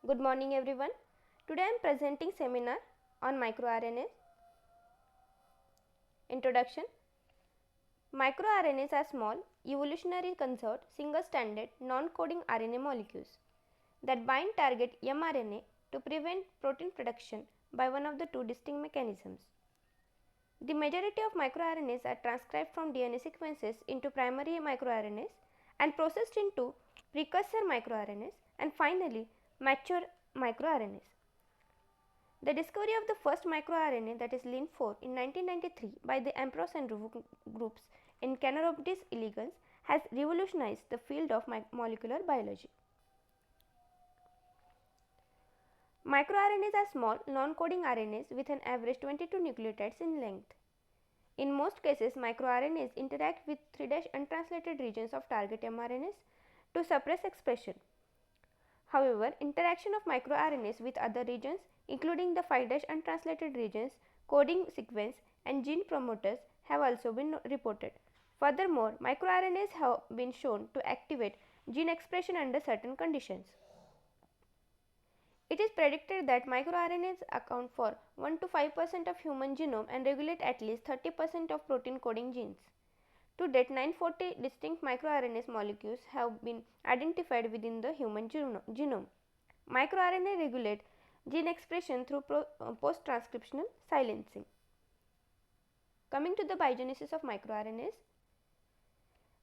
Good morning everyone. Today I am presenting seminar on microRNAs. Introduction. MicroRNAs are small, evolutionary conserved, single-stranded, non-coding RNA molecules that bind target mRNA to prevent protein production by one of the two distinct mechanisms. The majority of microRNAs are transcribed from DNA sequences into primary microRNAs and processed into precursor microRNAs and finally mature microRNAs. The discovery of the first microRNA, that is Lin4, in 1993 by the Ambrose and Roux groups in Caenorhabditis elegans has revolutionized the field of molecular biology. MicroRNAs are small, non-coding RNAs with an average 22 nucleotides in length. In most cases, microRNAs interact with 3' untranslated regions of target mRNAs to suppress expression. However, interaction of microRNAs with other regions, including the 5' untranslated regions, coding sequence and gene promoters, have also been reported. Furthermore, microRNAs have been shown to activate gene expression under certain conditions. It is predicted that microRNAs account for 1 to 5% of human genome and regulate at least 30% of protein coding genes. To date, 940 distinct microRNA molecules have been identified within the human genome. MicroRNA regulate gene expression through post-transcriptional silencing. Coming to the biogenesis of microRNAs,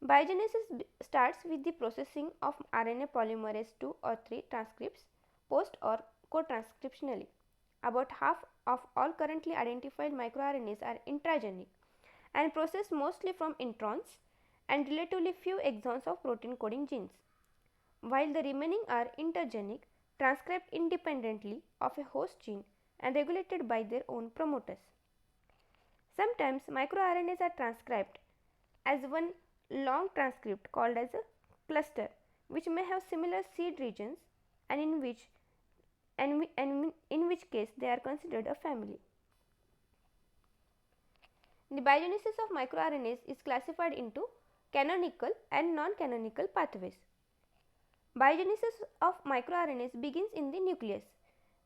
biogenesis starts with the processing of RNA polymerase II or III transcripts post or co-transcriptionally. About half of all currently identified microRNAs are intragenic and processed mostly from introns and relatively few exons of protein coding genes, while the remaining are intergenic, transcribed independently of a host gene and regulated by their own promoters. Sometimes microRNAs are transcribed as one long transcript called as a cluster, which may have similar seed regions and in which case they are considered a family. The biogenesis of microRNAs is classified into canonical and non-canonical pathways. Biogenesis of microRNAs begins in the nucleus,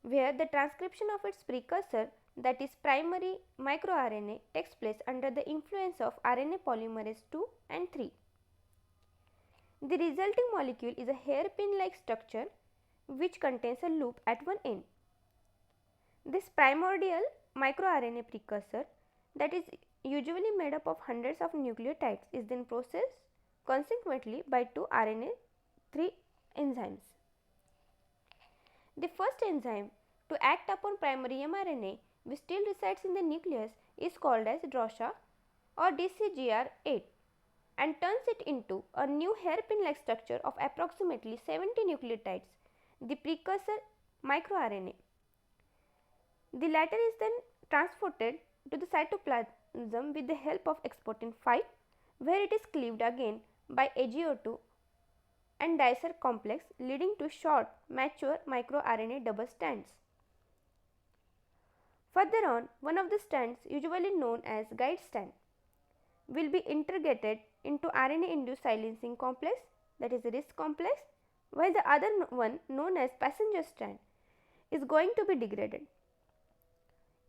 where the transcription of its precursor, that is primary microRNA, takes place under the influence of RNA polymerase II and III. The resulting molecule is a hairpin-like structure which contains a loop at one end. This primordial microRNA precursor, that is usually made up of hundreds of nucleotides, is then processed consequently by two RNA3 enzymes. The first enzyme to act upon primary mRNA, which still resides in the nucleus, is called as DROSHA or DCGR8 and turns it into a new hairpin-like structure of approximately 70 nucleotides, the precursor microRNA. The latter is then transported to the cytoplasm with the help of exportin 5, where it is cleaved again by AGO2 and dicer complex, leading to short mature microRNA double strands. Further on, one of the strands, usually known as guide strand, will be integrated into RNA induced silencing complex, that is RISC complex, while the other one, known as passenger strand, is going to be degraded,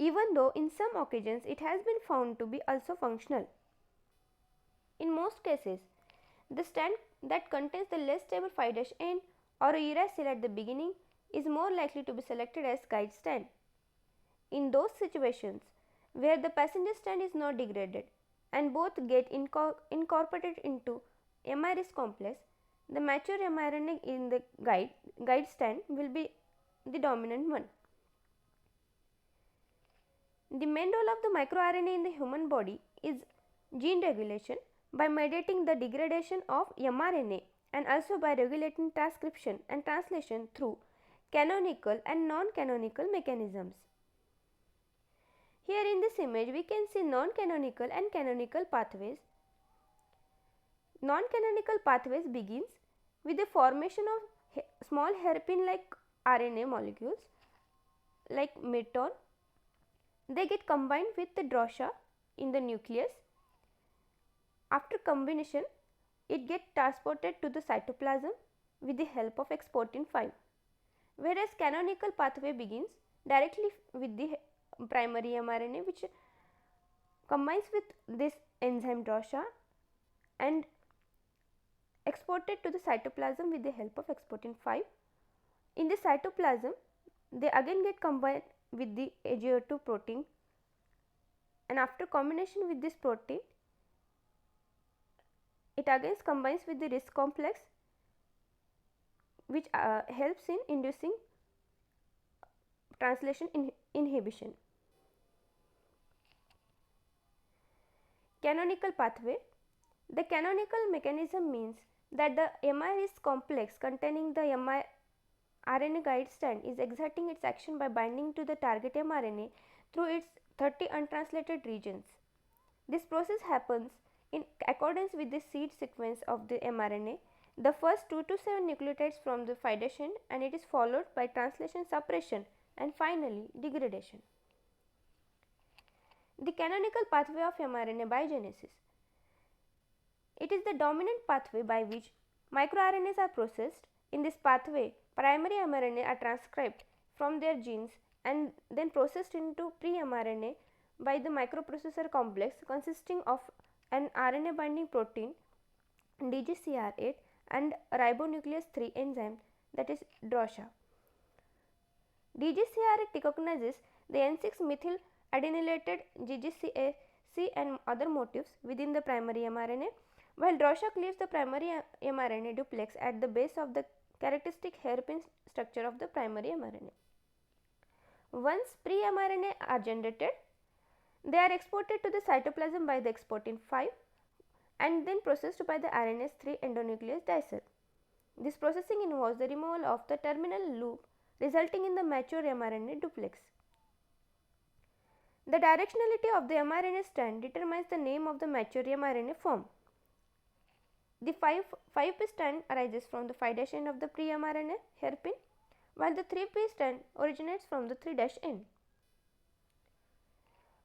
even though in some occasions it has been found to be also functional. In most cases, the strand that contains the less stable 5' end or a uracil at the beginning is more likely to be selected as guide strand. In those situations where the passenger strand is not degraded and both get incorporated into miRISC complex, the mature mRNA in the guide strand will be the dominant one. The main role of the microRNA in the human body is gene regulation by mediating the degradation of mRNA and also by regulating transcription and translation through canonical and non-canonical mechanisms. Here in this image we can see non-canonical and canonical pathways. Non-canonical pathways begins with the formation of small hairpin-like RNA molecules like midtone. They get combined with the DROSHA in the nucleus. After combination, it gets transported to the cytoplasm with the help of exportin 5. whereas canonical pathway begins directly with the primary mRNA, which combines with this enzyme DROSA and exported to the cytoplasm with the help of exportin 5. In the cytoplasm, they again get combined with the AGO2 protein, and after combination with this protein, it again combines with the RIS complex, which helps in inducing translation inhibition. Canonical pathway. The canonical mechanism means that the MRIS complex containing the RNA guide strand is exerting its action by binding to the target mRNA through its 30 untranslated regions. This process happens in accordance with the seed sequence of the mRNA. The first 2 to 7 nucleotides from the 5' end, and it is followed by translation suppression and finally degradation. The canonical pathway of mRNA biogenesis. It is the dominant pathway by which microRNAs are processed. In this pathway, primary mRNA are transcribed from their genes and then processed into pre-mRNA by the microprocessor complex consisting of an RNA binding protein DGCR8 and ribonuclease 3 enzyme, that is DROSA. DGCR8 recognizes the N6 methyl adenylated GGCAC and other motifs within the primary mRNA, while DROSA cleaves the primary mRNA duplex at the base of the characteristic hairpin structure of the primary mRNA. Once pre-mRNA are generated, they are exported to the cytoplasm by the exportin 5 and then processed by the RNase 3 endonuclease dicer. This processing involves the removal of the terminal loop, resulting in the mature mRNA duplex. The directionality of the mRNA strand determines the name of the mature mRNA form. The 5' strand arises from the 5' end of the pre-mRNA hairpin, while the 3' strand originates from the 3' end.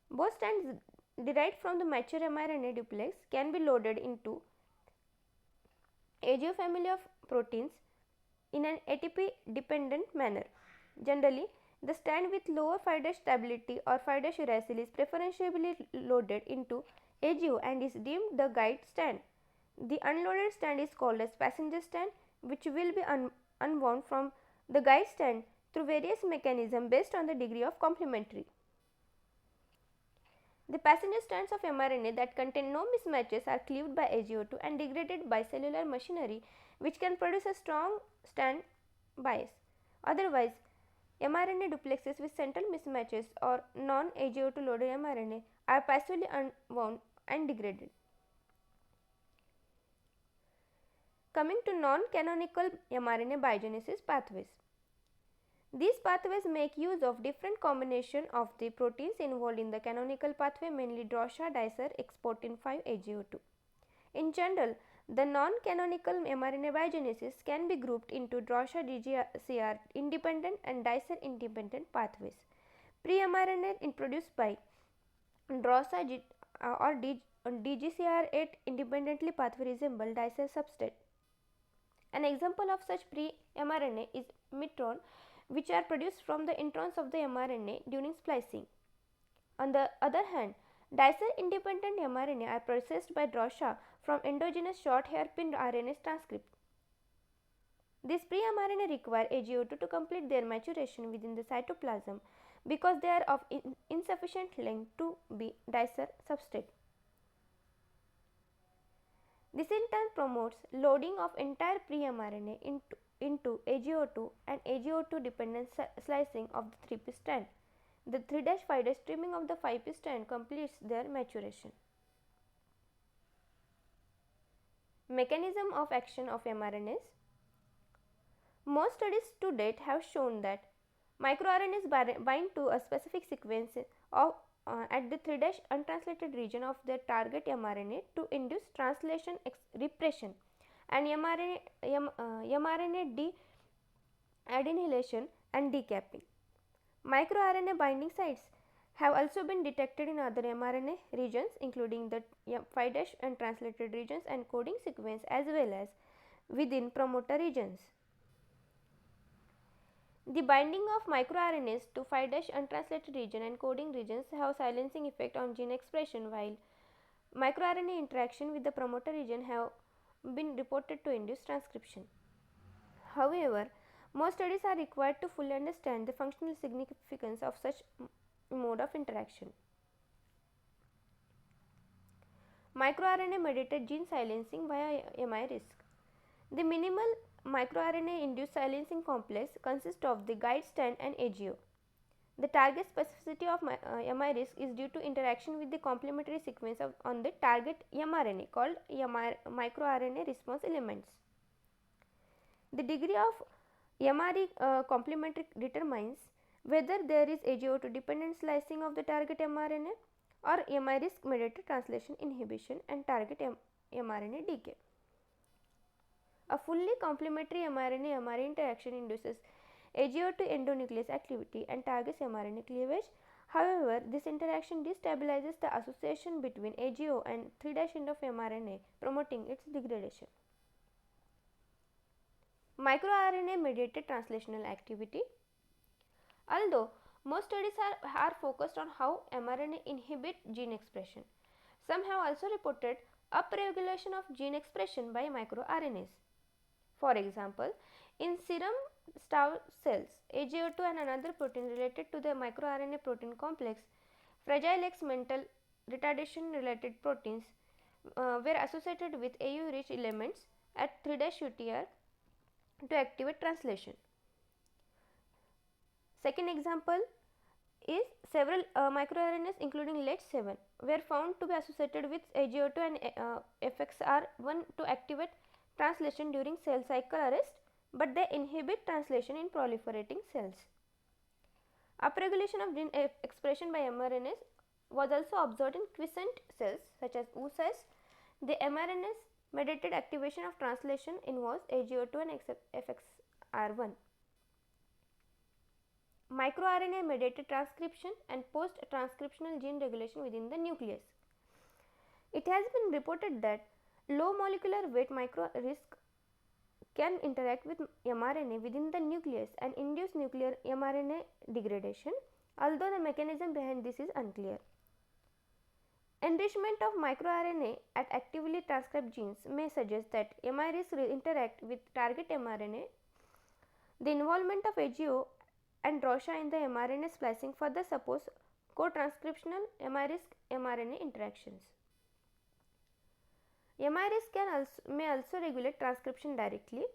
Both strands derived from the mature mRNA duplex can be loaded into AGO family of proteins in an ATP dependent manner. Generally, the strand with lower 5' stability or 5' uracil is preferentially loaded into AGO and is deemed the guide strand. The unloaded strand is called as passenger strand, which will be unwound from the guide strand through various mechanisms based on the degree of complementary. The passenger strands of mRNA that contain no mismatches are cleaved by AGO2 and degraded by cellular machinery, which can produce a strong strand bias. Otherwise, mRNA duplexes with central mismatches or non-AGO2 loaded mRNA are passively unwound and degraded. Coming to non-canonical mRNA biogenesis pathways. These pathways make use of different combination of the proteins involved in the canonical pathway, mainly DROSA, dicer, exportin 5, AGO2. In general, the non-canonical mRNA biogenesis can be grouped into DROSA DGCR independent and dicer independent pathways. Pre-mRNA introduced by DROSA or DGCR8 independently pathway resemble dicer substrate. An example of such pre-mRNA is mitron, which are produced from the introns of the mRNA during splicing. On the other hand, dicer independent mRNA are processed by DROSA from endogenous short hairpin RNase transcript. These pre-mRNA require AGO2 to complete their maturation within the cytoplasm because they are of insufficient length to be dicer substrate. This in turn promotes loading of entire pre-mRNA into AGO2 and AGO2 dependent slicing of the 3' strand. The 3'-5' trimming of the 5' strand completes their maturation. Mechanism of action of mRNAs. Most studies to date have shown that microRNAs bind to a specific sequence of at the 3' untranslated region of their target mRNA to induce translation repression and mRNA de-adenylation and decapping. MicroRNA binding sites have also been detected in other mRNA regions, including the 5' untranslated regions and coding sequence, as well as within promoter regions. The binding of microRNAs to 5' untranslated region and coding regions have silencing effect on gene expression, while microRNA interaction with the promoter region have been reported to induce transcription. However, more studies are required to fully understand the functional significance of such mode of interaction. MicroRNA mediated gene silencing via MI-RISC. The minimal microRNA induced silencing complex consists of the guide strand and AGO. The target specificity of MI-RISC is due to interaction with the complementary sequence on the target mRNA called microRNA response elements. The degree of MRE complementary determines whether there is AGO2 dependent slicing of the target mRNA or MI-RISC mediated translation inhibition and target mRNA decay. A fully complementary mRNA-mRNA interaction induces AGO2 endonuclease activity and targets mRNA cleavage. However, this interaction destabilizes the association between AGO and 3' end of mRNA, promoting its degradation. MicroRNA mediated translational activity. Although most studies are focused on how mRNA inhibit gene expression, some have also reported upregulation of gene expression by microRNAs. For example, in serum stem cells, AGO2 and another protein related to the microRNA protein complex, Fragile X mental retardation related proteins were associated with AU rich elements at 3' UTR to activate translation. Second example is several microRNAs including LET7 were found to be associated with AGO2 and FXR1 to activate translation during cell cycle arrest, but they inhibit translation in proliferating cells. Upregulation of gene expression by mRNAs was also observed in quiescent cells such as U cells. The mRNAs mediated activation of translation involves AGO2 and FXR1. MicroRNA mediated transcription and post-transcriptional gene regulation within the nucleus. It has been reported that low molecular weight micro-RISC can interact with mRNA within the nucleus and induce nuclear mRNA degradation, although the mechanism behind this is unclear. Enrichment of microRNA at actively transcribed genes may suggest that MI-RISC interact with target mRNA. The involvement of AGO and ROSHA in the mRNA splicing further supports co-transcriptional MI-RISC mRNA interactions. MI-RISC may also regulate transcription directly.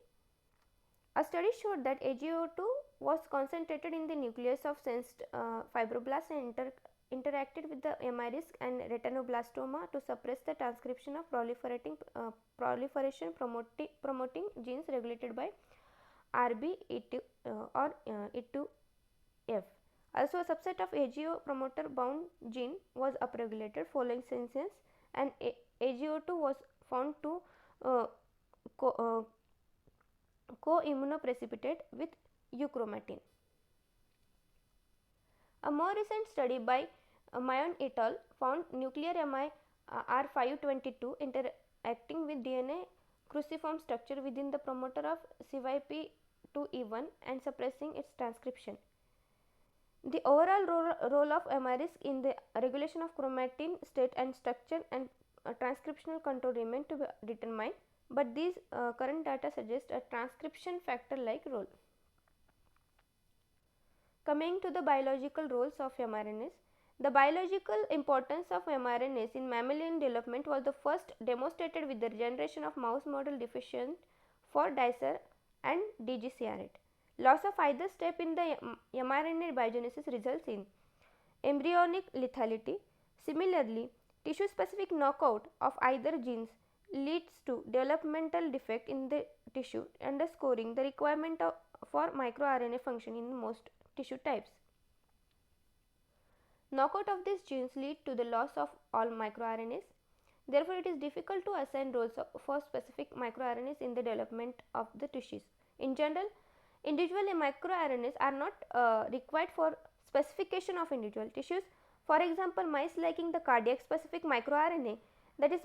A study showed that AGO2 was concentrated in the nucleus of sensed fibroblasts and interacted with the MI-RISC and retinoblastoma to suppress the transcription of proliferation promoting genes regulated by RB, E2 or E2F. Also, a subset of AGO promoter bound gene was upregulated following senescence, and AGO2 was found to co-immunoprecipitate with euchromatin. A more recent study by Mayon et al. Found nuclear MI R522 interacting with DNA cruciform structure within the promoter of CYP2E1 and suppressing its transcription. The overall role of MI-RISC in the regulation of chromatin state and structure and transcriptional control remain to be determined, but these current data suggest a transcription factor-like role. Coming to the biological roles of mRNAs, the biological importance of mRNAs in mammalian development was the first demonstrated with the generation of mouse model deficient for Dicer and DGCR8. Loss of either step in the mRNA biogenesis results in embryonic lethality. Similarly, tissue-specific knockout of either genes leads to developmental defect in the tissue, underscoring the requirement for microRNA function in most tissue types. Knockout of these genes lead to the loss of all microRNAs. Therefore, it is difficult to assign roles for specific microRNAs in the development of the tissues. In general, individual microRNAs are not required for specification of individual tissues. For example, mice lacking the cardiac specific microRNA, that is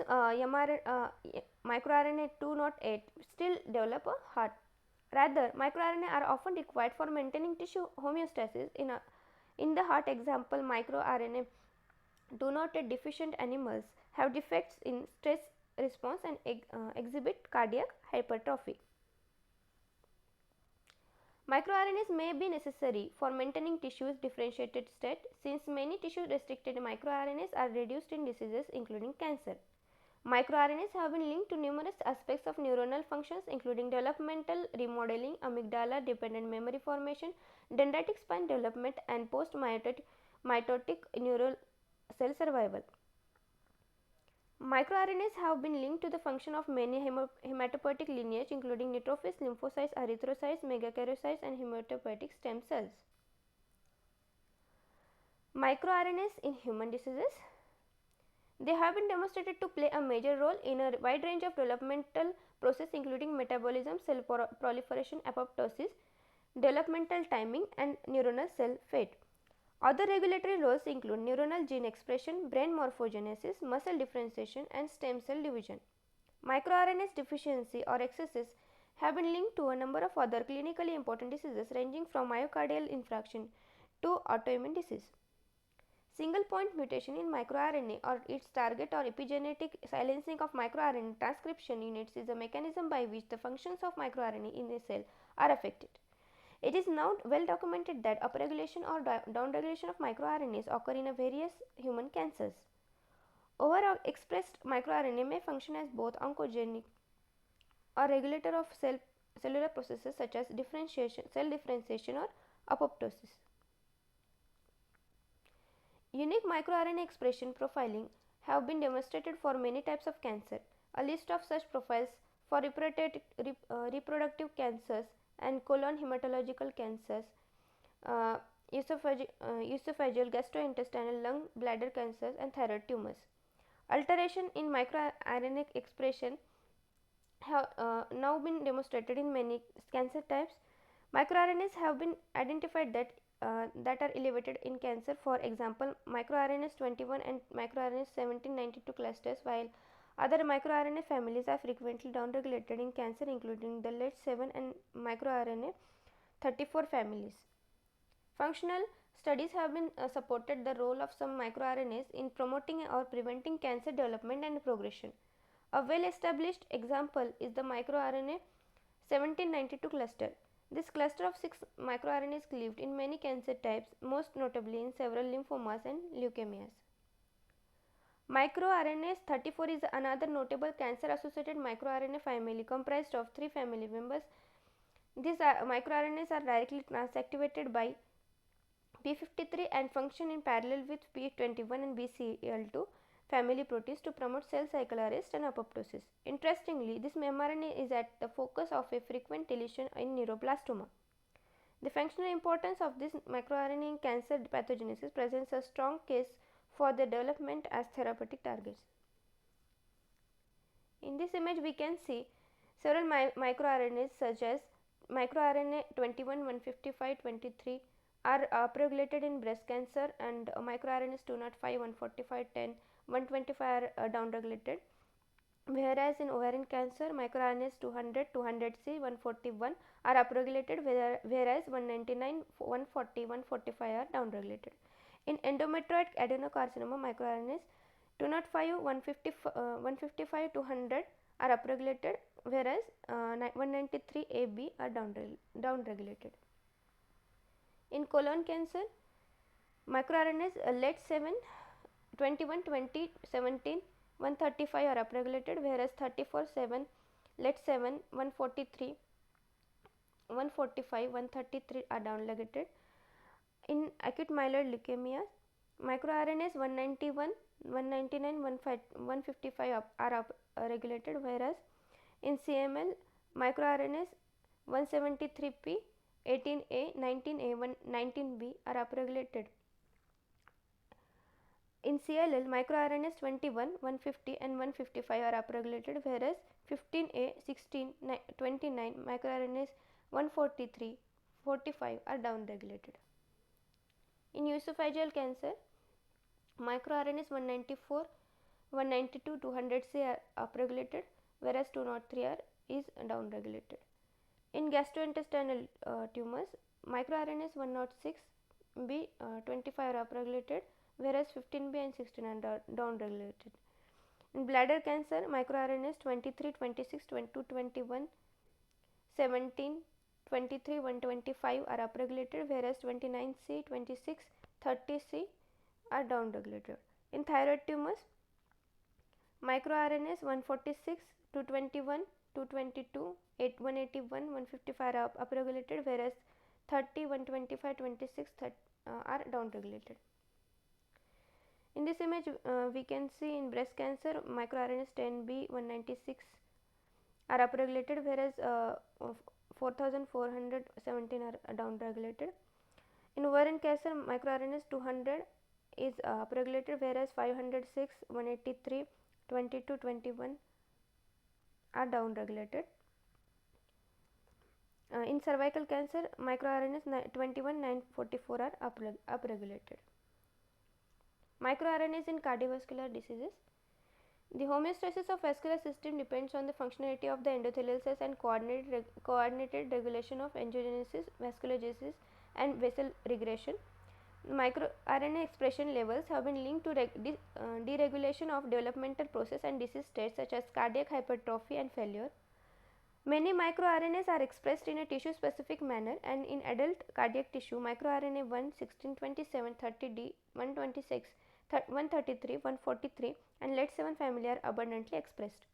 microRNA 208, still develop a heart. Rather, microRNA are often required for maintaining tissue homeostasis. In the heart example, microRNA denoted deficient animals have defects in stress response and exhibit cardiac hypertrophy. MicroRNAs may be necessary for maintaining tissue's differentiated state since many tissue restricted microRNAs are reduced in diseases including cancer. MicroRNAs have been linked to numerous aspects of neuronal functions including developmental remodeling, amygdala dependent memory formation, dendritic spine development and post mitotic neural cell survival. MicroRNAs have been linked to the function of many hematopoietic lineage including neutrophils, lymphocytes, erythrocytes, megakaryocytes and hematopoietic stem cells. MicroRNAs in human diseases. They have been demonstrated to play a major role in a wide range of developmental processes including metabolism, cell proliferation, apoptosis, developmental timing and neuronal cell fate. Other regulatory roles include neuronal gene expression, brain morphogenesis, muscle differentiation and stem cell division. MicroRNAs deficiency or excesses have been linked to a number of other clinically important diseases ranging from myocardial infarction to autoimmune disease. Single point mutation in microRNA or its target or epigenetic silencing of microRNA transcription units is a mechanism by which the functions of microRNA in a cell are affected. It is now well documented that upregulation or downregulation of microRNAs occur in various human cancers. Overexpressed microRNA may function as both oncogenic or regulator of cellular processes such as cell differentiation or apoptosis. Unique microRNA expression profiling have been demonstrated for many types of cancer. A list of such profiles for reproductive cancers and colon hematological cancers, esophageal, gastrointestinal, lung, bladder cancers and thyroid tumors. Alteration in microRNA expression have now been demonstrated in many cancer types. MicroRNAs have been identified that are elevated in cancer. For example, microRNAs 21 and microRNAs 1792 clusters, while other microRNA families are frequently downregulated in cancer including the LET7 and microRNA 34 families. Functional studies have been supported the role of some microRNAs in promoting or preventing cancer development and progression. A well established example is the microRNA 1792 cluster. This cluster of 6 microRNAs cleaved in many cancer types, most notably in several lymphomas and leukemias. MicroRNAs 34 is another notable cancer associated microRNA family comprised of 3 family members. These microRNAs are directly transactivated by p53 and function in parallel with p21 and BCL2 family proteins to promote cell cycle arrest and apoptosis. Interestingly, this mRNA is at the focus of a frequent deletion in neuroblastoma. The functional importance of this microRNA in cancer pathogenesis presents a strong case for their development as therapeutic targets. In this image, we can see several microRNAs such as microRNA 21, 155, 23 are upregulated in breast cancer, and microRNAs 205, 145, 10, 125 are downregulated, whereas in ovarian cancer microRNAs 200, 200C, 141 are upregulated, whereas 199, 140, 145 are downregulated. In endometrioid adenocarcinoma, microRNAs 205, 155, 200 are upregulated, whereas 193AB are downregulated. In colon cancer, microRNAs LET7, 21, 20, 17, 135 are upregulated, whereas 34, 7, LET7, 143, 145, 133 are downregulated. In acute myeloid leukemia, microRNAs 191, 199, 155 are regulated, whereas in CML, microRNAs 173P, 18A, 19A, 19B are upregulated. In CLL, microRNAs 21, 150 and 155 are upregulated, whereas 15A, 16, 29 microRNAs 143, 45 are downregulated. In esophageal cancer, microRNAs 194, 192, 200C are upregulated, whereas 203 is downregulated. In gastrointestinal tumors, microRNAs 106B 25 are upregulated, whereas 15B and 16 are downregulated. In bladder cancer, microRNAs 23, 26, 22, 21, 17, 23, 125 are upregulated, whereas 29C, 26, 30C are downregulated. In thyroid tumors, microRNAs 146, 221, 222, 181, 155 are upregulated, whereas 30, 125, 26 are downregulated. In this image, we can see in breast cancer, microRNAs 10B 196 are upregulated, whereas 4417 are downregulated. In ovarian cancer, microRNAs 200 is upregulated, whereas 506, 183, 22, 21 are downregulated. In cervical cancer, microRNAs 21, 944 are upregulated. MicroRNAs in cardiovascular diseases. The homeostasis of vascular system depends on the functionality of the endothelial cells and coordinated regulation of angiogenesis, vasculogenesis, and vessel regression. MicroRNA expression levels have been linked to deregulation of developmental process and disease states such as cardiac hypertrophy and failure. Many microRNAs are expressed in a tissue specific manner, and in adult cardiac tissue, microRNA 1, 16, 27, 30D, 126, 133, 143 and LET7 family are abundantly expressed.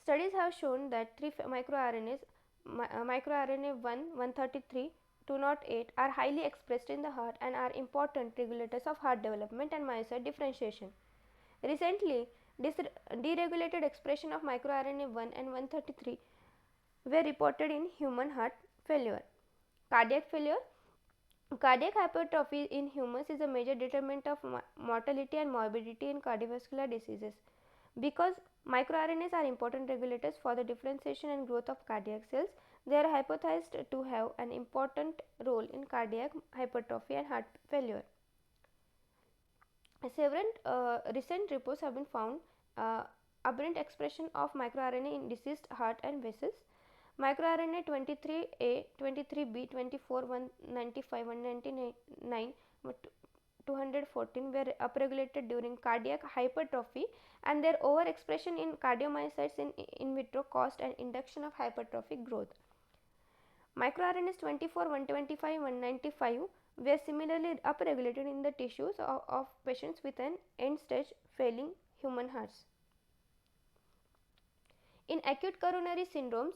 Studies have shown that 3 microRNAs, microRNA 1, 133, 208 are highly expressed in the heart and are important regulators of heart development and myocyte differentiation. Recently, deregulated expression of microRNA 1 and 133 were reported in human heart failure. Cardiac failure. Cardiac hypertrophy in humans is a major determinant of mortality and morbidity in cardiovascular diseases. Because microRNAs are important regulators for the differentiation and growth of cardiac cells, they are hypothesized to have an important role in cardiac hypertrophy and heart failure. Several recent reports have been found aberrant expression of microRNA in deceased heart and vessels. MicroRNA 23A, 23B, 24, 195, 199, 214 were upregulated during cardiac hypertrophy, and their overexpression in cardiomyocytes in vitro caused an induction of hypertrophic growth. MicroRNAs 24, 125, 195 were similarly upregulated in the tissues of patients with an end-stage failing human hearts. In acute coronary syndromes,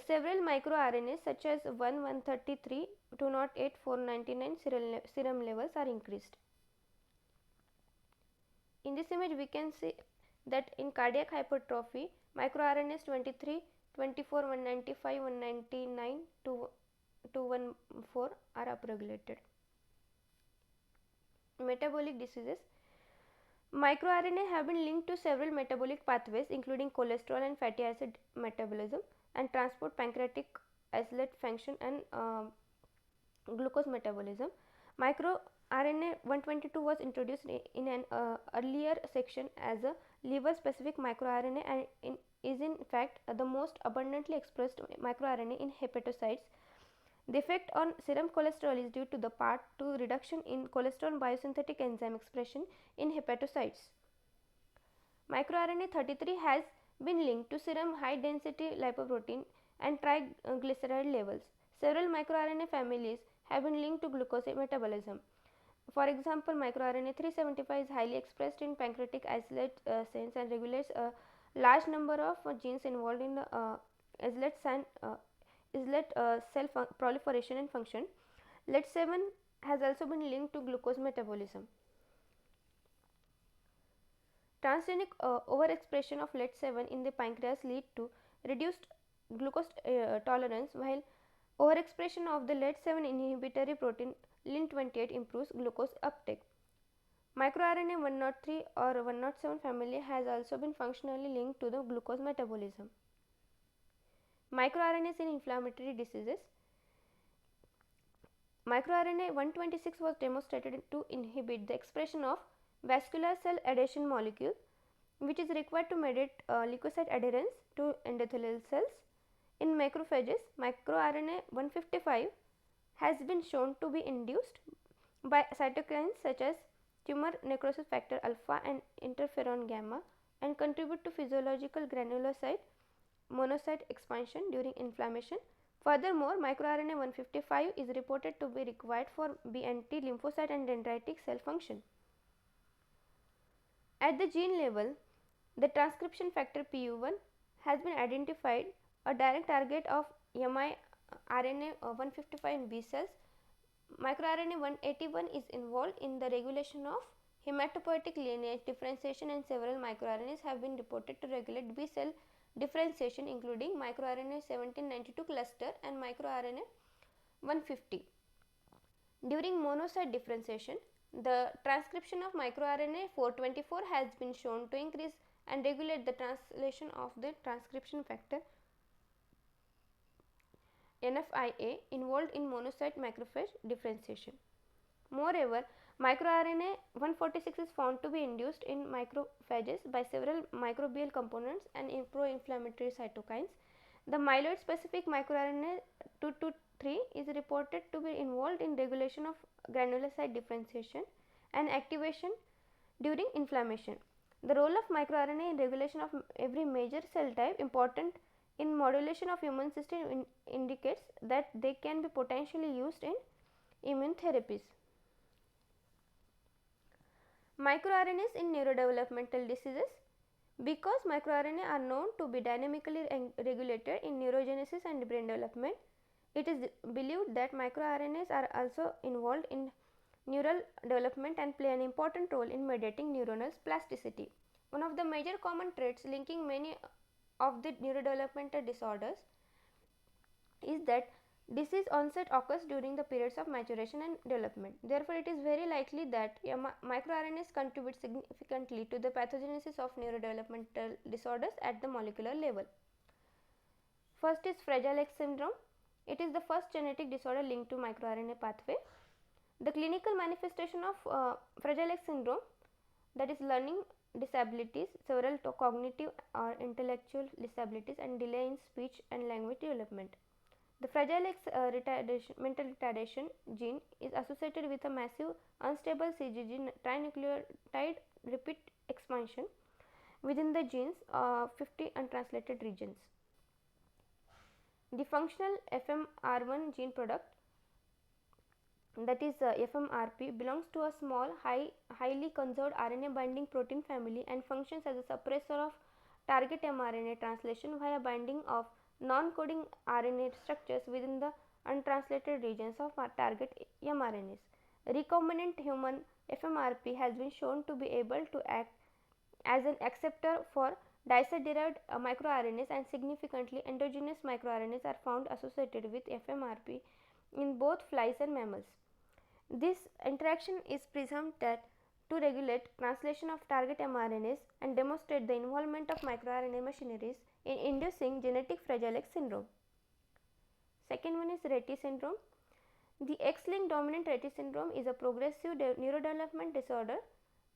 several microRNAs such as 133, 208, 499 serum levels are increased. In this image, we can see that in cardiac hypertrophy, microRNAs 23, 24, 195, 199, 214 are upregulated. Metabolic diseases. MicroRNA have been linked to several metabolic pathways including cholesterol and fatty acid metabolism and transport, pancreatic islet function and glucose metabolism. MicroRNA 122 was introduced in an earlier section as a liver specific microRNA and is in fact the most abundantly expressed microRNA in hepatocytes. The effect on serum cholesterol is due to the part 2 reduction in cholesterol biosynthetic enzyme expression in hepatocytes. MicroRNA 33 has been linked to serum high density lipoprotein and triglyceride levels. Several microRNA families have been linked to glucose metabolism. For example, microRNA 375 is highly expressed in pancreatic islet cells and regulates a large number of genes involved in the islet cell proliferation and function. LET7 has also been linked to glucose metabolism. Transgenic overexpression of LET7 in the pancreas lead to reduced glucose tolerance, while overexpression of the LET7 inhibitory protein LIN28 improves glucose uptake. MicroRNA 103 or 107 family has also been functionally linked to the glucose metabolism. MicroRNAs in inflammatory diseases. MicroRNA 126 was demonstrated to inhibit the expression of vascular cell adhesion molecule, which is required to mediate leukocyte adherence to endothelial cells In macrophages, microRNA 155 has been shown to be induced by cytokines such as tumor necrosis factor alpha and interferon gamma and contribute to physiological granulocyte monocyte expansion during inflammation. Furthermore, microRNA 155 is reported to be required for BNT lymphocyte and dendritic cell function. At the gene level, the transcription factor PU1 has been identified, a direct target of miRNA 155 in B cells. MicroRNA 181 is involved in the regulation of hematopoietic lineage differentiation, and several microRNAs have been reported to regulate B cell differentiation, including microRNA 1792 cluster and microRNA 150. During monocyte differentiation, the transcription of microRNA 424 has been shown to increase and regulate the translation of the transcription factor NFIA involved in monocyte macrophage differentiation. Moreover, microRNA 146 is found to be induced in macrophages by several microbial components and pro-inflammatory cytokines. The myeloid specific microRNA 223 is reported to be involved in regulation of granulocyte differentiation and activation during inflammation. The role of microRNA in regulation of every major cell type important in modulation of immune system indicates that they can be potentially used in immune therapies. MicroRNAs in neurodevelopmental diseases. Because microRNA are known to be dynamically regulated in neurogenesis and brain development, it is believed that microRNAs are also involved in neural development and play an important role in mediating neuronal plasticity. One of the major common traits linking many of the neurodevelopmental disorders is that disease onset occurs during the periods of maturation and development. Therefore, it is very likely that microRNAs contribute significantly to the pathogenesis of neurodevelopmental disorders at the molecular level. First is Fragile X syndrome. It is the first genetic disorder linked to microRNA pathway. The clinical manifestation of Fragile X syndrome, that is learning disabilities, several cognitive or intellectual disabilities, and delay in speech and language development. The Fragile X mental retardation gene is associated with a massive unstable CGG trinucleotide repeat expansion within the gene's 50 untranslated regions. The functional FMR1 gene product, that is FMRP, belongs to a small highly conserved RNA binding protein family and functions as a suppressor of target mRNA translation via binding of non-coding RNA structures within the untranslated regions of target mRNAs. Recombinant human FMRP has been shown to be able to act as an acceptor for dicet-derived microRNAs, and significantly endogenous microRNAs are found associated with FMRP in both flies and mammals. This interaction is presumed to regulate translation of target mRNAs and demonstrate the involvement of microRNA machineries in inducing genetic Fragile X syndrome. Second one is Rett syndrome. The X-linked dominant Rett syndrome is a progressive neurodevelopment disorder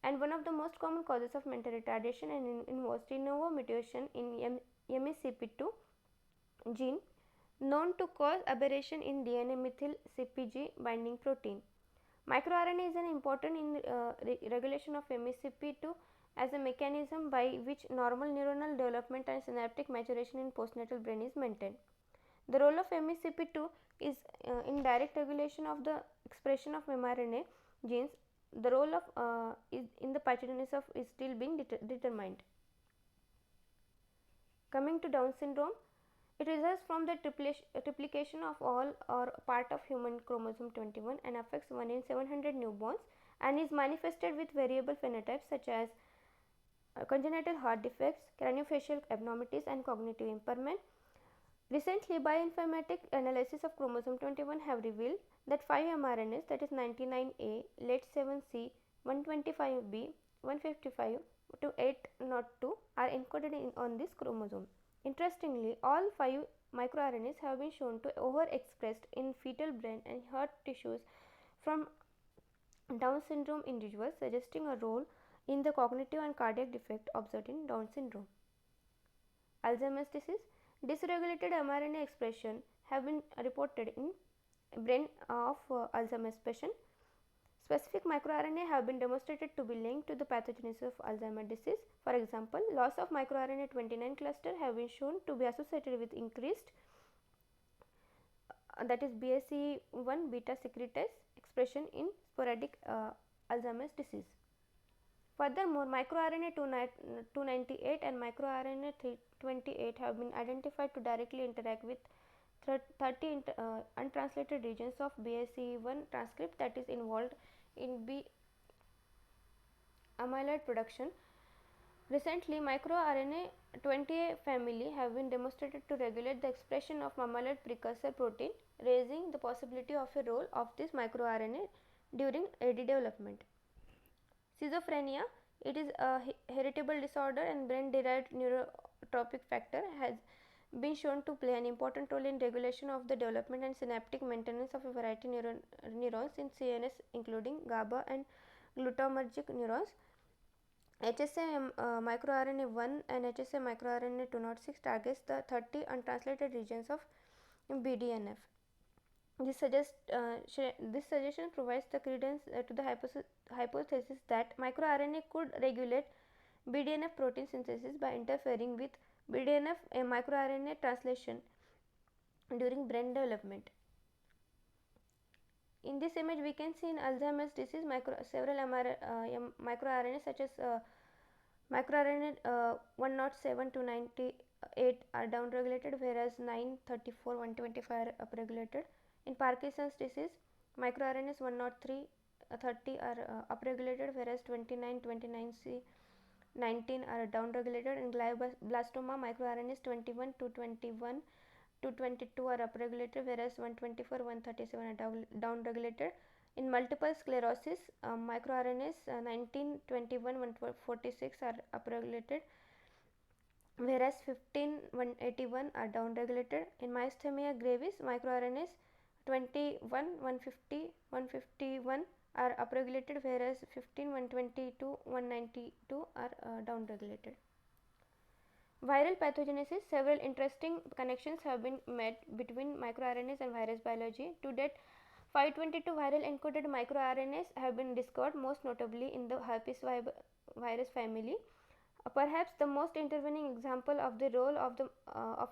and one of the most common causes of mental retardation, and involves de novo mutation in MECP2 gene known to cause aberration in DNA methyl CpG binding protein. MicroRNA is an important in regulation of MECP2 as a mechanism by which normal neuronal development and synaptic maturation in postnatal brain is maintained. The role of MECP2 is in direct regulation of the expression of mRNA genes. The role of is in the pathogenesis is still being determined. Coming to Down syndrome, it results from the triplication of all or part of human chromosome 21 and affects 1 in 700 newborns, and is manifested with variable phenotypes such as congenital heart defects, craniofacial abnormalities, and cognitive impairment. Recently, bioinformatic analysis of chromosome 21 have revealed that 5 mRNAs, that is 99A, LAT7C, 125B, 155 to 802 are encoded on this chromosome. Interestingly, all 5 microRNAs have been shown to overexpressed in fetal brain and heart tissues from Down syndrome individuals, suggesting a role in the cognitive and cardiac defect observed in Down syndrome. Alzheimer's disease. Dysregulated mRNA expression have been reported in brain of Alzheimer's patient. Specific microRNA have been demonstrated to be linked to the pathogenesis of Alzheimer's disease. For example, loss of microRNA 29 cluster have been shown to be associated with increased that is BACE1 beta secretase expression in sporadic Alzheimer's disease. Furthermore, microRNA 298 and microRNA 328 have been identified to directly interact with 30 untranslated regions of BACE1 transcript that is involved in B amyloid production. Recently, microRNA 20A family have been demonstrated to regulate the expression of amyloid precursor protein, raising the possibility of a role of this microRNA during AD development. Schizophrenia, it is a heritable disorder and brain-derived neurotropic factor has been shown to play an important role in regulation of the development and synaptic maintenance of a variety neurons in CNS including GABA and glutamatergic neurons. HSA microRNA 1 and HSA microRNA 206 targets the 30 untranslated regions of BDNF. This suggestion provides the credence to the hypothesis that microRNA could regulate BDNF protein synthesis by interfering with BDNF microRNA translation during brain development. In this image, we can see in Alzheimer's disease several microRNA such as microRNA 107 to 98 are downregulated, whereas 9, 34, 125 are upregulated. In Parkinson's disease, microRNAs 103, 30 are upregulated, whereas 29, 29C, 19 are downregulated. In glioblastoma, microRNAs 21 to 21 to 22 are upregulated, whereas 124, 137 are downregulated. In multiple sclerosis, microRNAs 19, 21, 146 are upregulated, whereas 15, 181 are downregulated. In myasthenia gravis, microRNAs 21, 150, 151 are upregulated, whereas 15, 122, 192 are downregulated. Viral pathogenesis. Several interesting connections have been made between microRNAs and virus biology. To date, 522 viral encoded microRNAs have been discovered, most notably in the herpes virus family. Perhaps the most intervening example of the role of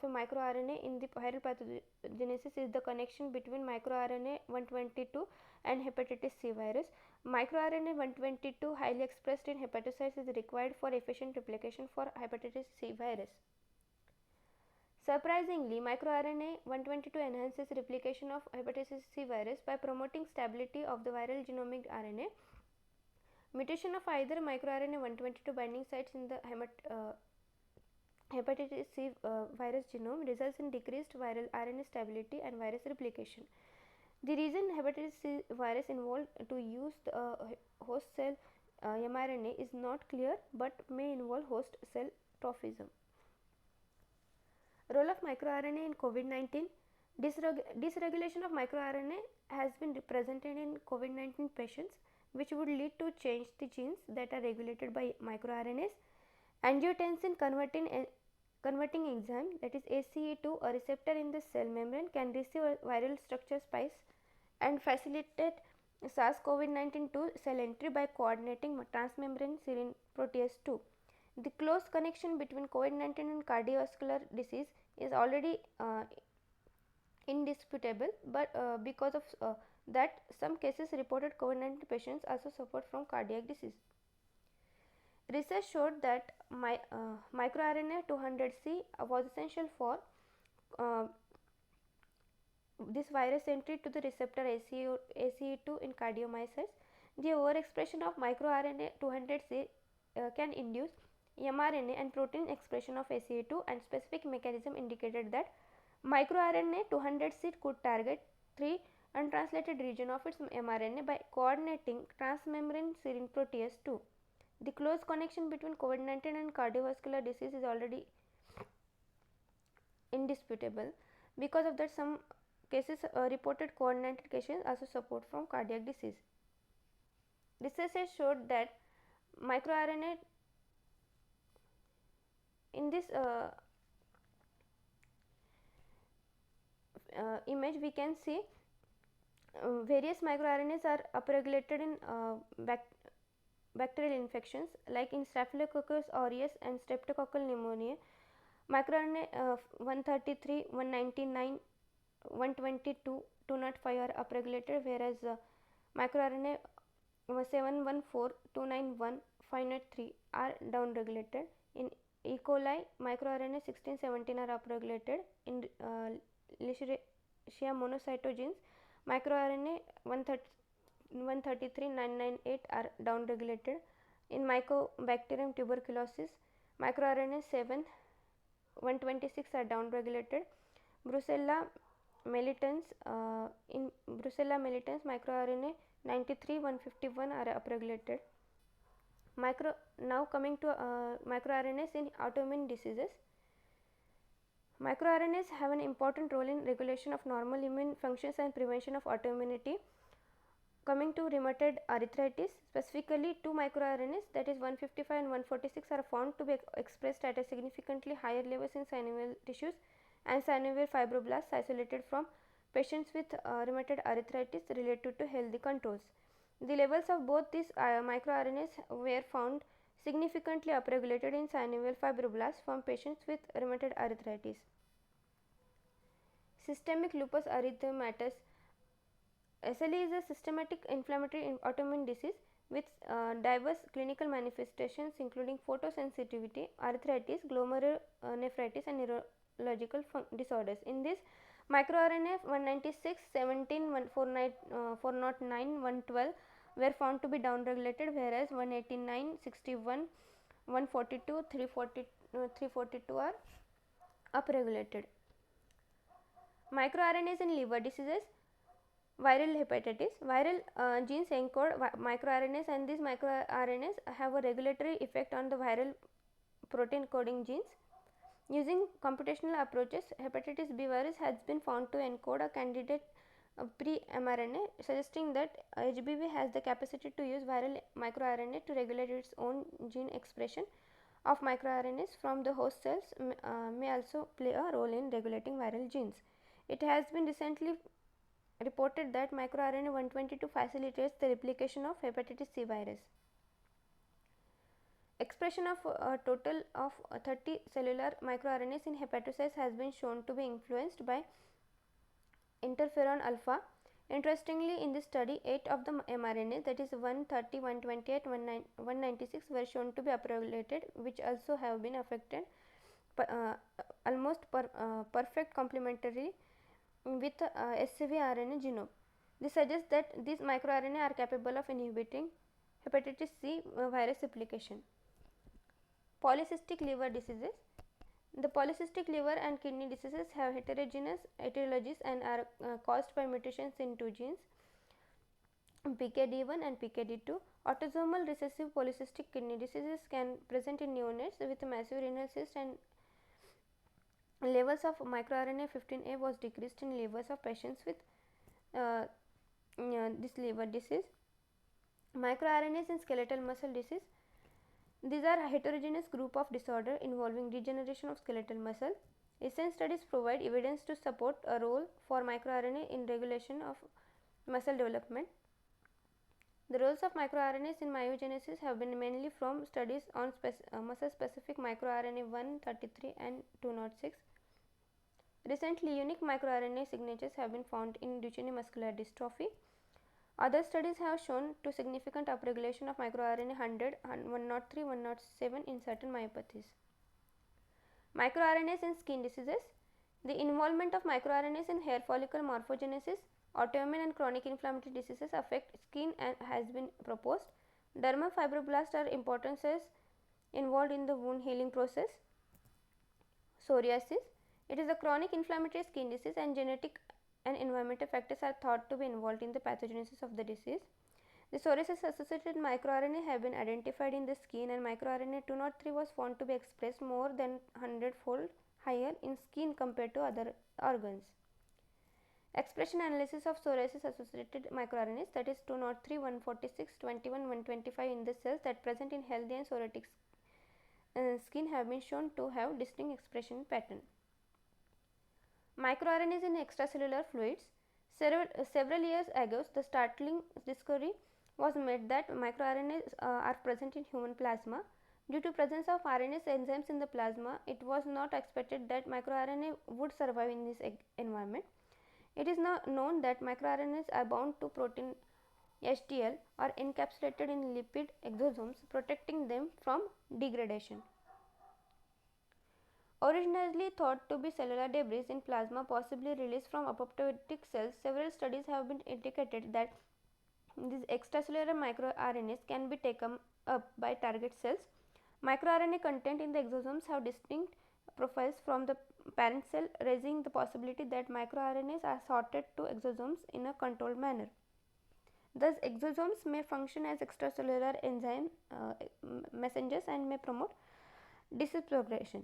a microRNA in the viral pathogenesis is the connection between microRNA 122 and hepatitis C virus. MicroRNA 122 highly expressed in hepatocytes is required for efficient replication for hepatitis C virus. Surprisingly, microRNA 122 enhances replication of hepatitis C virus by promoting stability of the viral genomic RNA. Mutation of either microRNA 122 binding sites in the hepatitis C virus genome results in decreased viral RNA stability and virus replication. The reason hepatitis C virus involved to use the host cell mRNA is not clear, but may involve host cell trophism. Role of microRNA in COVID-19. Dysregulation of microRNA has been represented in COVID-19 patients, which would lead to change the genes that are regulated by microRNAs. Angiotensin converting enzyme, that is ACE2, a receptor in the cell membrane, can receive a viral structure spikes and facilitate SARS-CoV-2 cell entry by coordinating transmembrane serine protease 2. The close connection between COVID-19 and cardiovascular disease is already indisputable, but because of that, some cases reported COVID-19 patients also suffered from cardiac disease. Research showed that microRNA 200C was essential for this virus entry to the receptor ACE2 in cardiomyocytes. The overexpression of microRNA 200C can induce mRNA and protein expression of ACE2, and specific mechanism indicated that microRNA 200C could target 3 untranslated region of its mRNA by coordinating transmembrane serine protease 2. The close connection between COVID-19 and cardiovascular disease is already indisputable. Because of that, some cases reported coordinated cases also support from cardiac disease. Research has showed that microRNA in this image we can see various microRNAs are upregulated in bacterial infections like in Staphylococcus aureus and Streptococcal pneumonia. MicroRNA 133, 199, 122, 205 are upregulated, whereas microRNA 714, 291, 503 are downregulated. In E. coli, microRNA 16, 17 are upregulated. In Listeria monocytogenes, microRNA 133, 998 are downregulated. In Mycobacterium tuberculosis, microRNA 7, 126 are downregulated. Brucella melitans, in Brucella melitans, microRNA 93, 151 are upregulated. Now coming to microRNAs in autoimmune diseases. MicroRNAs have an important role in regulation of normal immune functions and prevention of autoimmunity. Coming to rheumatoid arthritis, specifically two microRNAs, that is 155 and 146, are found to be expressed at a significantly higher levels in synovial tissues and synovial fibroblasts isolated from patients with rheumatoid arthritis related to healthy controls. The levels of both these microRNAs were found significantly upregulated in synovial fibroblasts from patients with rheumatoid arthritis. Systemic lupus erythematosus. SLE is a systematic inflammatory autoimmune disease with diverse clinical manifestations including photosensitivity, arthritis, glomerulonephritis and neurological disorders. In this, microRNA 196, 17, 409, 112 were found to be downregulated, whereas 189, 61, 142, 342 are upregulated. MicroRNAs in liver diseases. Viral hepatitis. Viral genes encode microRNAs, and these microRNAs have a regulatory effect on the viral protein coding genes. Using computational approaches, hepatitis B virus has been found to encode a candidate pre-mRNA, suggesting that HBV has the capacity to use viral microRNA to regulate its own gene expression of microRNAs from the host cells may also play a role in regulating viral genes. It has been recently reported that microRNA 122 facilitates the replication of hepatitis C virus. Expression of a total of 30 cellular microRNAs in hepatocytes has been shown to be influenced by interferon alpha. Interestingly, in this study, 8 of the mRNAs, that is 130, 128, 196 were shown to be upregulated, which also have been affected almost perfect complementarily with SCV RNA genome. This suggests that these microRNA are capable of inhibiting hepatitis C virus replication. Polycystic liver diseases. The polycystic liver and kidney diseases have heterogeneous etiologies and are caused by mutations in two genes, PKD1 and PKD2. Autosomal recessive polycystic kidney diseases can present in neonates with massive renal cyst, and levels of microRNA 15A was decreased in livers of patients with this liver disease. MicroRNAs in skeletal muscle disease. These are a heterogeneous group of disorder involving degeneration of skeletal muscle. Recent studies provide evidence to support a role for microRNA in regulation of muscle development. The roles of microRNAs in myogenesis have been mainly from studies on muscle-specific microRNA 133 and 206. Recently, unique microRNA signatures have been found in Duchenne muscular dystrophy. Other studies have shown to significant upregulation of microRNA 100, 103, 107 in certain myopathies. MicroRNAs in skin diseases. The involvement of microRNAs in hair follicle morphogenesis, autoimmune and chronic inflammatory diseases affect skin and has been proposed. Dermal fibroblasts are important cells involved in the wound healing process. Psoriasis. It is a chronic inflammatory skin disease, and genetic and environmental factors are thought to be involved in the pathogenesis of the disease. The psoriasis associated microRNA have been identified in the skin, and microRNA 203 was found to be expressed more than 100-fold higher in skin compared to other organs. Expression analysis of psoriasis associated microRNAs, that is 203, 146, 21, 125 in the cells that present in healthy and psoriatic skin have been shown to have distinct expression pattern. MicroRNAs in extracellular fluids. Several years ago, the startling discovery was made that microRNAs are present in human plasma. Due to presence of RNase enzymes in the plasma, it was not expected that microRNA would survive in this environment. It is now known that microRNAs are bound to protein HDL or encapsulated in lipid exosomes, protecting them from degradation. Originally thought to be cellular debris in plasma possibly released from apoptotic cells, several studies have been indicated that these extracellular microRNAs can be taken up by target cells. MicroRNA content in the exosomes have distinct profiles from the parent cell, raising the possibility that microRNAs are sorted to exosomes in a controlled manner. Thus, exosomes may function as extracellular enzyme messengers and may promote disease progression.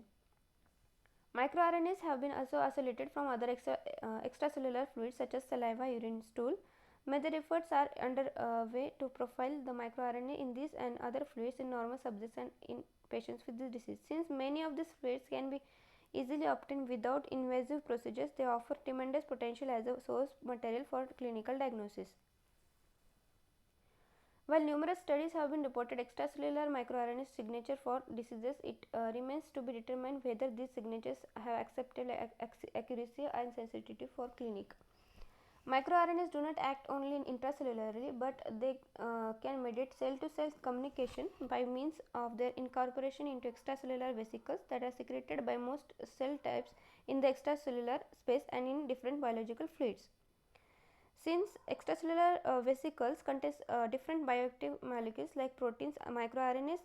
MicroRNAs have been also isolated from other extracellular fluids such as saliva, urine, stool. Major efforts are underway to profile the microRNA in these and other fluids in normal subjects and in patients with this disease. Since many of these fluids can be easily obtained without invasive procedures, they offer tremendous potential as a source material for clinical diagnosis. While numerous studies have been reported extracellular microRNA signature for diseases, it remains to be determined whether these signatures have acceptable accuracy and sensitivity for clinic. MicroRNAs do not act only intracellularly, but they can mediate cell-to-cell communication by means of their incorporation into extracellular vesicles that are secreted by most cell types in the extracellular space and in different biological fluids. Since extracellular vesicles contain different bioactive molecules like proteins, microRNAs,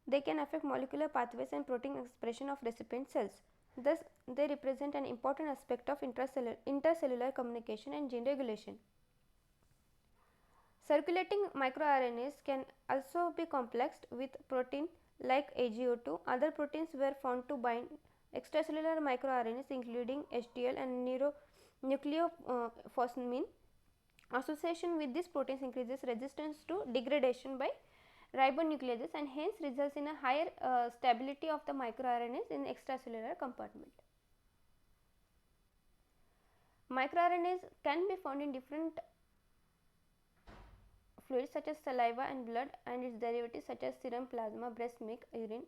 they can affect molecular pathways and protein expression of recipient cells. Thus, they represent an important aspect of intercellular communication and gene regulation. Circulating microRNAs can also be complexed with protein like AGO2. Other proteins were found to bind extracellular microRNAs including HDL and nucleophosphine. Association with these proteins increases resistance to degradation by ribonucleases and hence results in a higher stability of the microRNAs in extracellular compartment. MicroRNAs can be found in different fluids such as saliva and blood and its derivatives such as serum, plasma, breast milk, urine.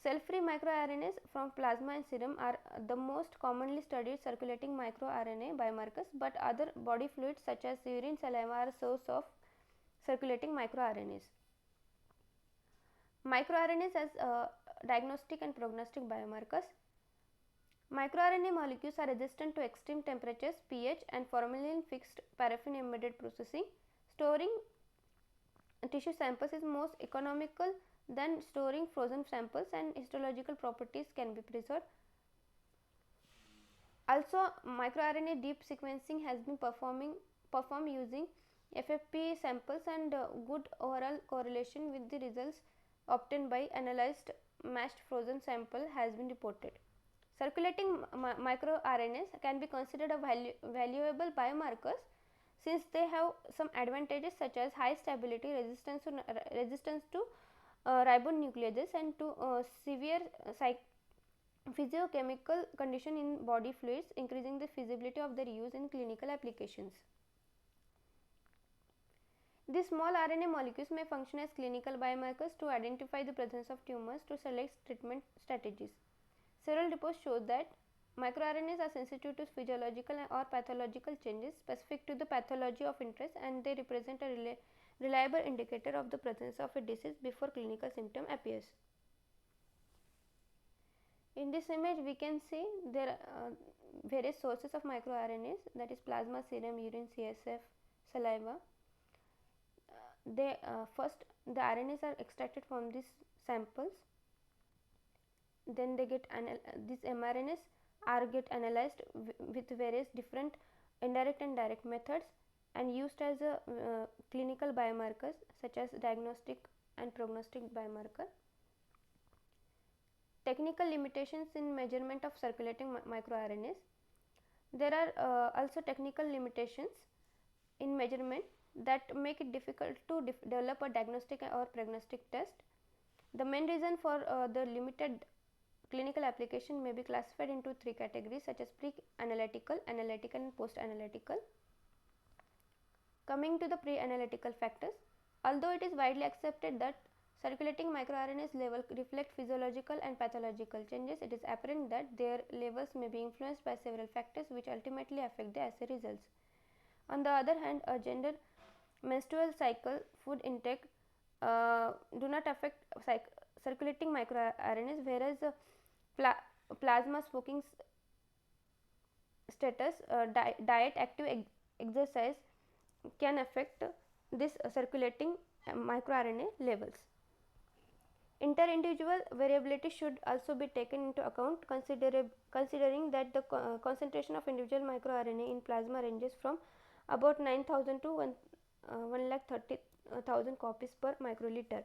Cell-free microRNAs from plasma and serum are the most commonly studied circulating microRNA biomarkers, but other body fluids such as urine, saliva are a source of circulating microRNAs. MicroRNAs as diagnostic and prognostic biomarkers. MicroRNA molecules are resistant to extreme temperatures, pH and formalin fixed paraffin embedded processing. Storing tissue samples is most economical than storing frozen samples and histological properties can be preserved. Also, microRNA deep sequencing has been performed using FFPE samples and good overall correlation with the results obtained by analyzed matched frozen sample has been reported. Circulating microRNAs can be considered a valuable biomarkers since they have some advantages such as high stability, resistance to ribonucleases and to severe physiochemical condition in body fluids, increasing the feasibility of their use in clinical applications. These small RNA molecules may function as clinical biomarkers to identify the presence of tumors to select treatment strategies. Several reports show that microRNAs are sensitive to physiological or pathological changes specific to the pathology of interest, and they represent a reliable indicator of the presence of a disease before clinical symptom appears. In this image, we can see there are various sources of microRNAs, that is plasma, serum, urine, CSF, saliva. First the RNAs are extracted from these samples, then they get these mRNAs are get analyzed with various different indirect and direct methods and used as a clinical biomarkers such as diagnostic and prognostic biomarker. Technical limitations in measurement of circulating microRNAs. There are also technical limitations in measurement that make it difficult to develop a diagnostic or prognostic test. The main reason for the limited clinical application may be classified into three categories such as pre-analytical, analytical and post-analytical. Coming to the pre-analytical factors, although it is widely accepted that circulating microRNA's level reflect physiological and pathological changes, it is apparent that their levels may be influenced by several factors which ultimately affect the assay results. On the other hand, a gender, menstrual cycle, food intake do not affect circulating microRNAs, whereas plasma smoking status, diet, active exercise can affect this circulating microRNA levels. Inter-individual variability should also be taken into account, considering that the concentration of individual microRNA in plasma ranges from about 9,000 to 1,30,000 copies per microliter.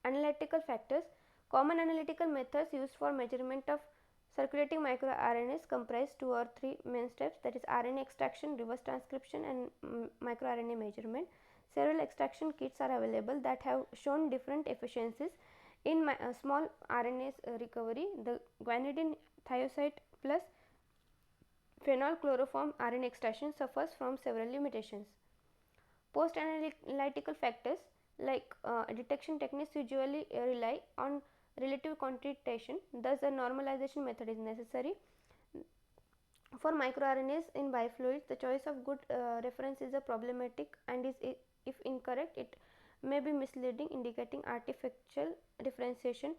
Analytical factors. Common analytical methods used for measurement of circulating microRNAs comprise two or three main steps, that is RNA extraction, reverse transcription and microRNA measurement. Several extraction kits are available that have shown different efficiencies in small RNA recovery. The guanidine thiazide plus phenol chloroform RNA extraction suffers from several limitations. Post analytical factors like detection techniques usually rely on relative quantitation, thus a normalization method is necessary. For microRNAs in biofluids, the choice of good reference is a problematic and if incorrect, it may be misleading, indicating artificial differentiation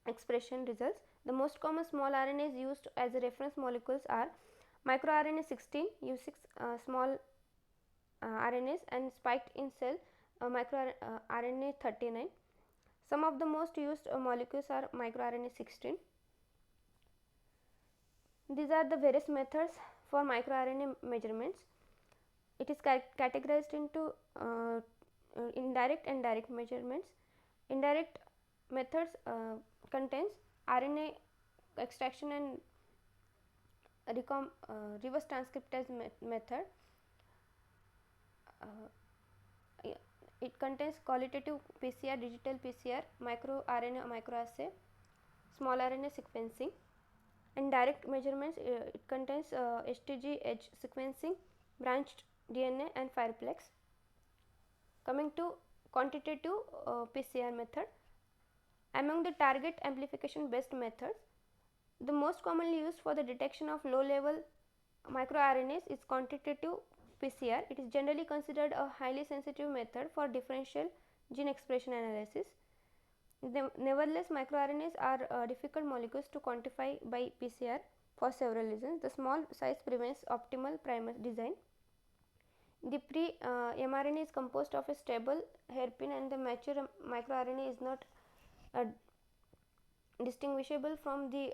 expression results. The most common small RNAs used as a reference molecules are microRNA 16, U6 small RNAs and spiked in cell microRNA 39. Some of the most used molecules are microRNA 16. These are the various methods for microRNA measurements. It is categorized into indirect and direct measurements. Indirect methods contains RNA extraction and reverse transcriptase method. It contains qualitative PCR, digital PCR, microRNA microassay, small RNA sequencing. And direct measurements, it contains HTG edge sequencing, branched DNA and Fireplex. Coming to quantitative PCR method, among the target amplification based methods, the most commonly used for the detection of low level microRNAs is quantitative PCR. It is generally considered a highly sensitive method for differential gene expression analysis. Nevertheless, microRNAs are difficult molecules to quantify by PCR for several reasons. The small size prevents optimal primer design. The pre-mRNA is composed of a stable hairpin and the mature microRNA is not distinguishable from the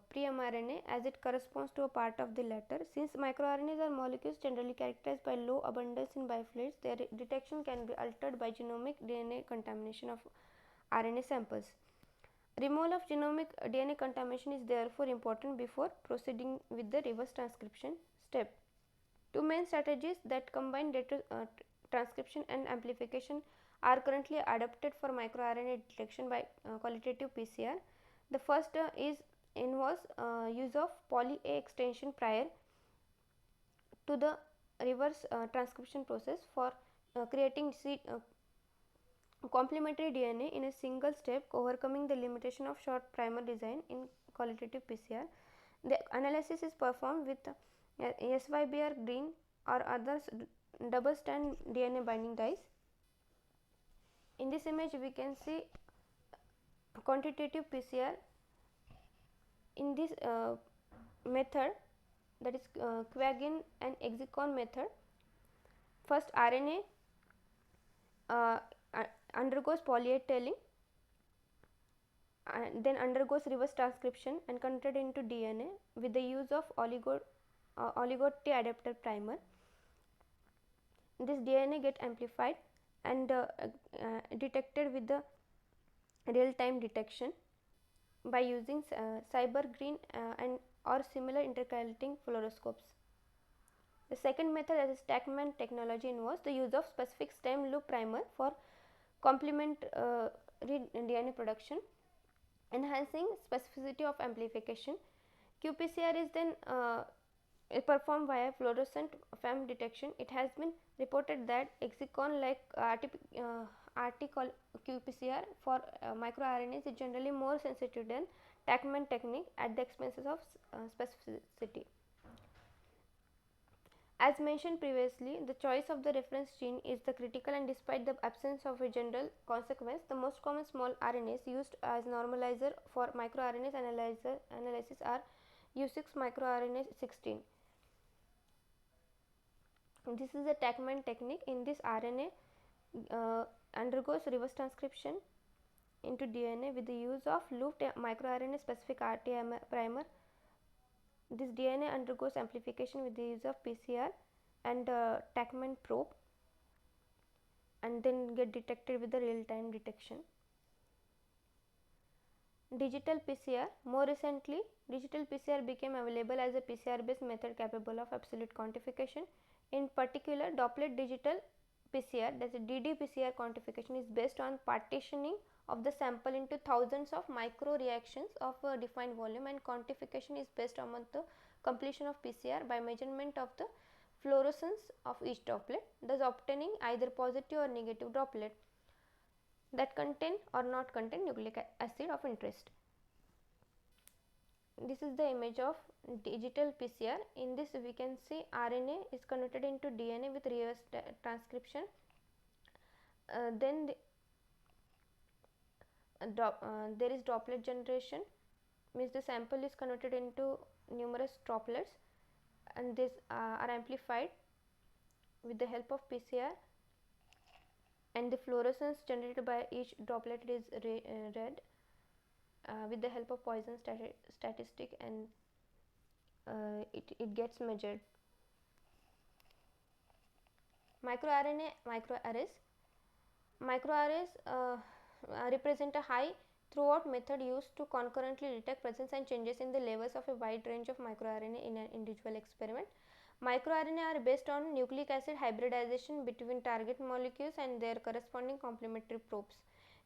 pre-mRNA as it corresponds to a part of the latter. Since microRNAs are molecules generally characterized by low abundance in biofluids, their detection can be altered by genomic DNA contamination of RNA samples. Removal of genomic DNA contamination is therefore important before proceeding with the reverse transcription step. Two main strategies that combine data transcription and amplification are currently adopted for microRNA detection by qualitative PCR. The first involves use of poly A extension prior to the reverse transcription process for creating complementary DNA in a single step, overcoming the limitation of short primer design in qualitative PCR. The analysis is performed with SYBR green or others double strand DNA binding dyes. In this image we can see quantitative PCR. In this method, that is Quagin and Exicon method, first RNA undergoes poly A tailing and then undergoes reverse transcription and converted into DNA with the use of oligo T adapter primer. This DNA get amplified and detected with the real time detection by using cyber green and or similar intercalating fluoroscopes. The second method, as Stackman technology, involves the use of specific stem loop primer for complementary DNA production. Enhancing specificity of amplification. qPCR is then performed via fluorescent FEM detection. It has been reported that hexagon like RT qPCR for microRNAs is generally more sensitive than Tachman technique at the expenses of specificity. As mentioned previously, the choice of the reference gene is the critical, and despite the absence of a general consequence, the most common small RNAs used as normalizer for microRNAs analysis are U6 microRNA 16. This is a Tachman technique. In this, RNA undergoes reverse transcription into DNA with the use of looped microRNA specific RT primer. This DNA undergoes amplification with the use of PCR and Tachman probe, and then get detected with the real time detection. Digital PCR. More recently, digital PCR became available as a PCR based method capable of absolute quantification. In particular, Doppler digital PCR, that is ddPCR quantification, is based on partitioning of the sample into thousands of micro reactions of a defined volume, and quantification is based on the completion of PCR by measurement of the fluorescence of each droplet, thus obtaining either positive or negative droplet that contain or not contain nucleic acid of interest. This is the image of digital PCR. In this, we can see RNA is converted into DNA with reverse transcription. Then there is droplet generation, means the sample is converted into numerous droplets, and these are amplified with the help of PCR, and the fluorescence generated by each droplet is red with the help of Poisson statistic, and it gets measured. MicroRNA microarrays. Microarrays represent a high throughput method used to concurrently detect presence and changes in the levels of a wide range of microRNA in an individual experiment. MicroRNA are based on nucleic acid hybridization between target molecules and their corresponding complementary probes.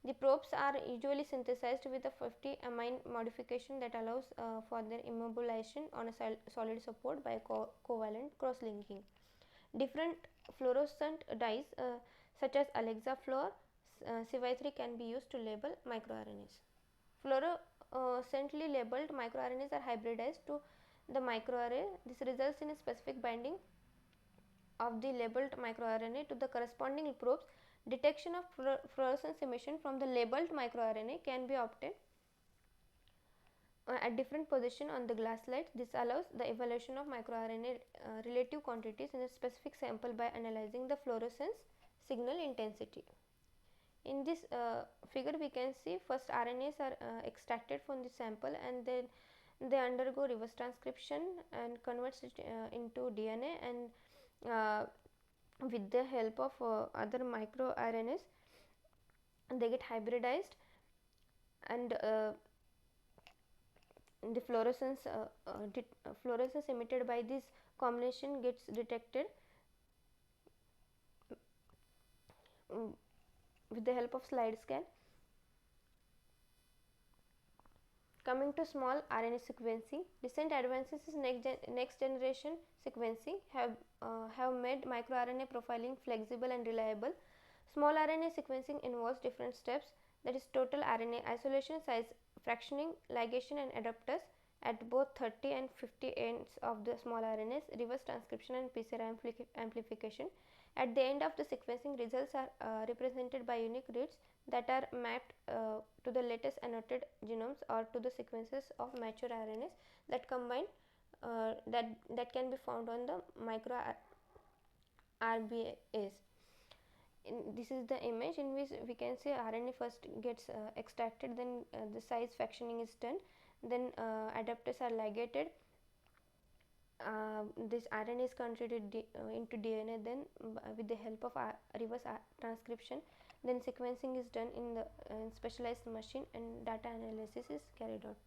The probes are usually synthesized with a 50 amine modification that allows for their immobilization on a solid support by covalent cross-linking. Different fluorescent dyes such as Alexa fluor, CY3 can be used to label microRNAs. Fluorescently labeled microRNAs are hybridized to the microarray. This results in a specific binding of the labeled microRNA to the corresponding probes. Detection of fluorescence emission from the labeled microRNA can be obtained at different position on the glass slide. This allows the evaluation of microRNA relative quantities in a specific sample by analyzing the fluorescence signal intensity. In this figure, we can see first RNAs are extracted from the sample, and then they undergo reverse transcription and converts it into DNA, and with the help of other microRNAs, they get hybridized, and the fluorescence emitted by this combination gets detected with the help of slide scan. Coming to small RNA sequencing, recent advances in next generation sequencing have made microRNA profiling flexible and reliable. Small RNA sequencing involves different steps, that is total RNA isolation, size fractioning, ligation and adapters at both 30 and 50 ends of the small RNAs, reverse transcription and PCR amplification. At the end of the sequencing, results are represented by unique reads that are mapped to the latest annotated genomes or to the sequences of mature RNAs that combine that can be found on the micro RBAs. This is the image in which we can see RNA first gets extracted, then the size fractioning is done, then adapters are ligated. This RNA is converted into DNA, then with the help of reverse transcription, then sequencing is done in the specialized machine, and data analysis is carried out.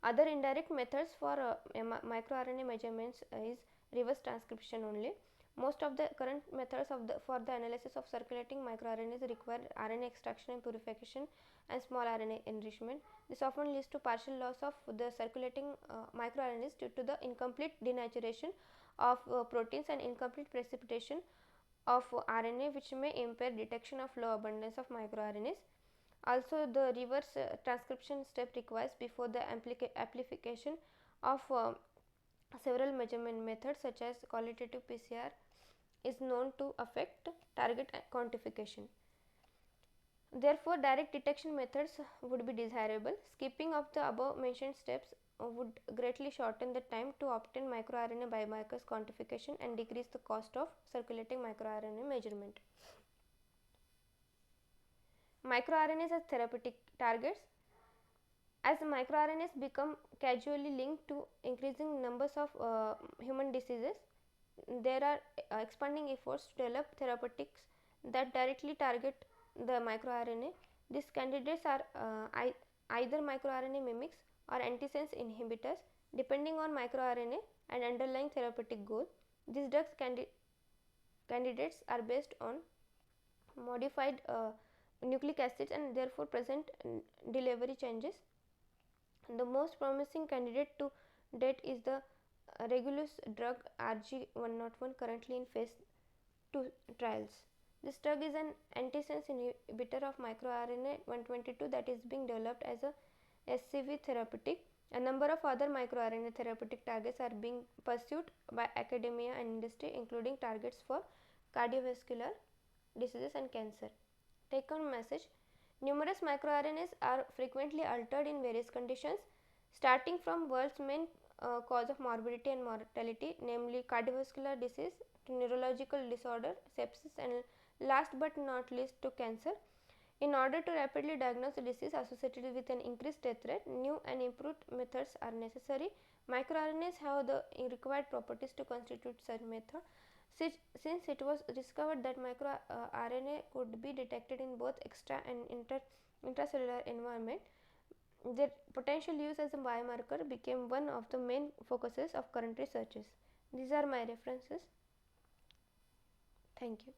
Other indirect methods for microRNA measurements is reverse transcription only. Most of the current methods for the analysis of circulating microRNAs require RNA extraction and purification and small RNA enrichment. This often leads to partial loss of the circulating microRNAs due to the incomplete denaturation of proteins and incomplete precipitation of RNA, which may impair detection of low abundance of microRNAs. Also, the reverse transcription step requires before the amplification of several measurement methods such as qualitative PCR is known to affect target quantification. Therefore, direct detection methods would be desirable. Skipping of the above mentioned steps would greatly shorten the time to obtain microRNA biomarkers quantification and decrease the cost of circulating microRNA measurement. MicroRNAs as therapeutic targets. As microRNAs become causally linked to increasing numbers of human diseases, there are expanding efforts to develop therapeutics that directly target the microRNA. These candidates are either microRNA mimics or antisense inhibitors depending on microRNA and underlying therapeutic goal. These drugs candidates are based on modified nucleic acids and therefore present delivery changes. The most promising candidate to date is the Regulus drug RG101 currently in phase 2 trials. This drug is an antisense inhibitor of microRNA 122 that is being developed as a SCV therapeutic. A number of other microRNA therapeutic targets are being pursued by academia and industry, including targets for cardiovascular diseases and cancer. Take home message: numerous microRNAs are frequently altered in various conditions, starting from world's main cause of morbidity and mortality, namely cardiovascular disease, to neurological disorder, sepsis, and last but not least to cancer. In order to rapidly diagnose a disease associated with an increased death rate, new and improved methods are necessary. MicroRNAs have the required properties to constitute such method. Since it was discovered that microRNA could be detected in both extra and intracellular environment, their potential use as a biomarker became one of the main focuses of current researches. These are my references. Thank you.